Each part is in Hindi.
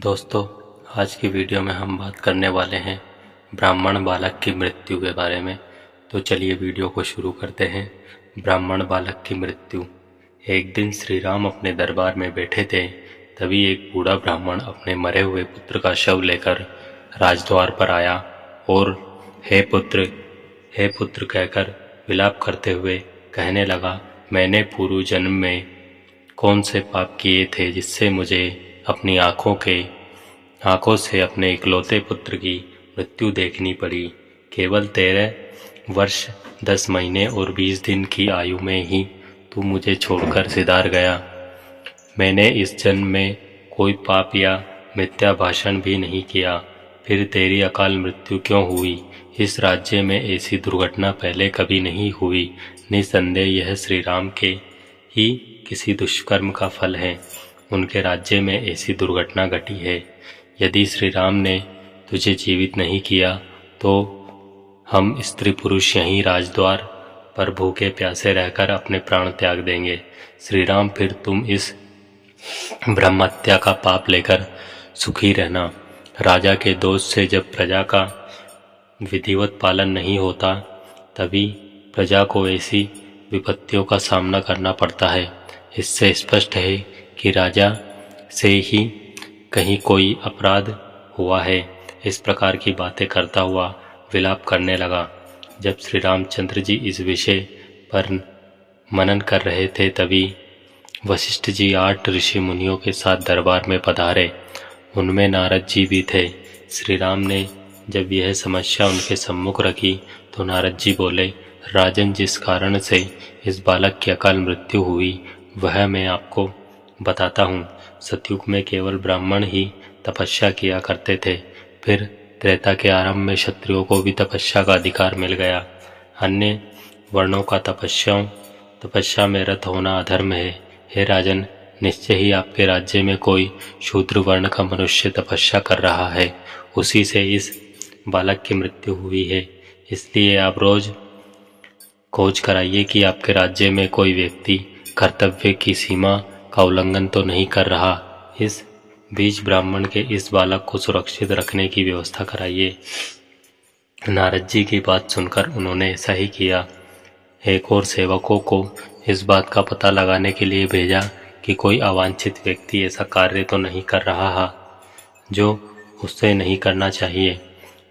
दोस्तों, आज की वीडियो में हम बात करने वाले हैं ब्राह्मण बालक की मृत्यु के बारे में। तो चलिए वीडियो को शुरू करते हैं। ब्राह्मण बालक की मृत्यु। एक दिन श्री राम अपने दरबार में बैठे थे, तभी एक बूढ़ा ब्राह्मण अपने मरे हुए पुत्र का शव लेकर राजद्वार पर आया और हे पुत्र कहकर विलाप करते हुए कहने लगा, मैंने पूर्व जन्म में कौन से पाप किए थे जिससे मुझे अपनी आंखों से अपने इकलौते पुत्र की मृत्यु देखनी पड़ी। केवल 13 वर्ष 10 महीने और 20 दिन की आयु में ही तू मुझे छोड़कर सिधार गया। मैंने इस जन्म में कोई पाप या मिथ्या भाषण भी नहीं किया, फिर तेरी अकाल मृत्यु क्यों हुई? इस राज्य में ऐसी दुर्घटना पहले कभी नहीं हुई। निसंदेह यह श्री राम के ही किसी दुष्कर्म का फल है। उनके राज्य में ऐसी दुर्घटना घटी है। यदि श्री राम ने तुझे जीवित नहीं किया तो हम स्त्री पुरुष यहीं राजद्वार पर भूखे प्यासे रहकर अपने प्राण त्याग देंगे। श्री राम, फिर तुम इस ब्रह्महत्या का पाप लेकर सुखी रहना। राजा के दोष से जब प्रजा का विधिवत पालन नहीं होता, तभी प्रजा को ऐसी विपत्तियों का सामना करना पड़ता है। इससे स्पष्ट है कि राजा से ही कहीं कोई अपराध हुआ है। इस प्रकार की बातें करता हुआ विलाप करने लगा। जब श्री रामचंद्र जी इस विषय पर मनन कर रहे थे, तभी वशिष्ठ जी 8 ऋषि मुनियों के साथ दरबार में पधारे। उनमें नारद जी भी थे। श्री राम ने जब यह समस्या उनके सम्मुख रखी तो नारद जी बोले, राजन, जिस कारण से इस बालक की अकाल मृत्यु हुई वह मैं आपको बताता हूँ। सतयुग में केवल ब्राह्मण ही तपस्या किया करते थे। फिर त्रेता के आरंभ में क्षत्रियों को भी तपस्या का अधिकार मिल गया। अन्य वर्णों का तपस्या में रत होना अधर्म है। हे राजन, निश्चय ही आपके राज्य में कोई शूद्र वर्ण का मनुष्य तपस्या कर रहा है, उसी से इस बालक की मृत्यु हुई है। इसलिए आप रोज खोज कराइए कि आपके राज्य में कोई व्यक्ति कर्तव्य की सीमा का उल्लंघन तो नहीं कर रहा। इस बीच ब्राह्मण के इस बालक को सुरक्षित रखने की व्यवस्था कराइए। नारद जी की बात सुनकर उन्होंने ऐसा ही किया। एक और सेवकों को इस बात का पता लगाने के लिए भेजा कि कोई अवांछित व्यक्ति ऐसा कार्य तो नहीं कर रहा है जो उससे नहीं करना चाहिए।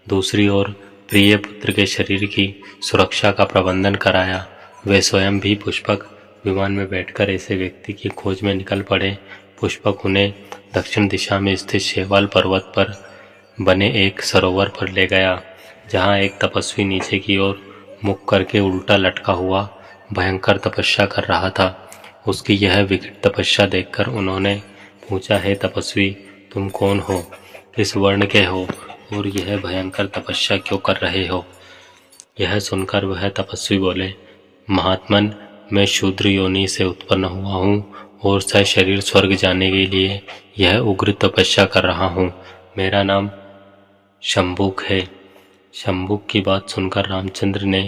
दूसरी ओर प्रिय पुत्र के शरीर की सुरक्षा का प्रबंधन कराया। वे स्वयं भी पुष्पक विमान में बैठकर ऐसे व्यक्ति की खोज में निकल पड़े। पुष्पक उन्हें दक्षिण दिशा में स्थित शैवाल पर्वत पर बने एक सरोवर पर ले गया, जहां एक तपस्वी नीचे की ओर मुख करके उल्टा लटका हुआ भयंकर तपस्या कर रहा था। उसकी यह विकट तपस्या देखकर उन्होंने पूछा, हे तपस्वी, तुम कौन हो, किस वर्ण के हो और यह भयंकर तपस्या क्यों कर रहे हो? यह सुनकर वह तपस्वी बोले, महात्मन, मैं शूद्र योनि से उत्पन्न हुआ हूँ और सशरीर स्वर्ग जाने के लिए यह उग्र तपस्या कर रहा हूँ। मेरा नाम शंभुक है। शंभुक की बात सुनकर रामचंद्र ने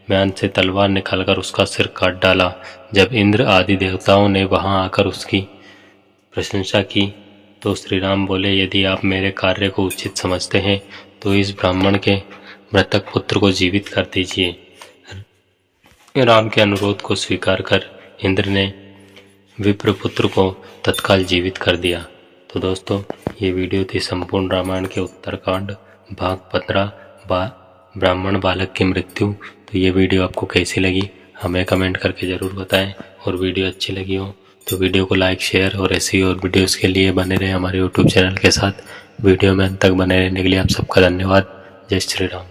म्यान से तलवार निकालकर उसका सिर काट डाला। जब इंद्र आदि देवताओं ने वहां आकर उसकी प्रशंसा की तो श्री राम बोले, यदि आप मेरे कार्य को उचित समझते हैं तो इस ब्राह्मण के मृतक पुत्र को जीवित कर दीजिए। राम के अनुरोध को स्वीकार कर इंद्र ने विप्रपुत्र को तत्काल जीवित कर दिया। तो दोस्तों, ये वीडियो थी संपूर्ण रामायण के उत्तरकांड भाग 15 ब्राह्मण बालक की मृत्यु। तो ये वीडियो आपको कैसी लगी हमें कमेंट करके ज़रूर बताएं, और वीडियो अच्छी लगी हो तो वीडियो को लाइक, शेयर और ऐसी और वीडियोस के लिए बने रहें हमारे यूट्यूब चैनल के साथ। वीडियो में अंत तक बने रहने के लिए आप सबका धन्यवाद। जय श्री राम।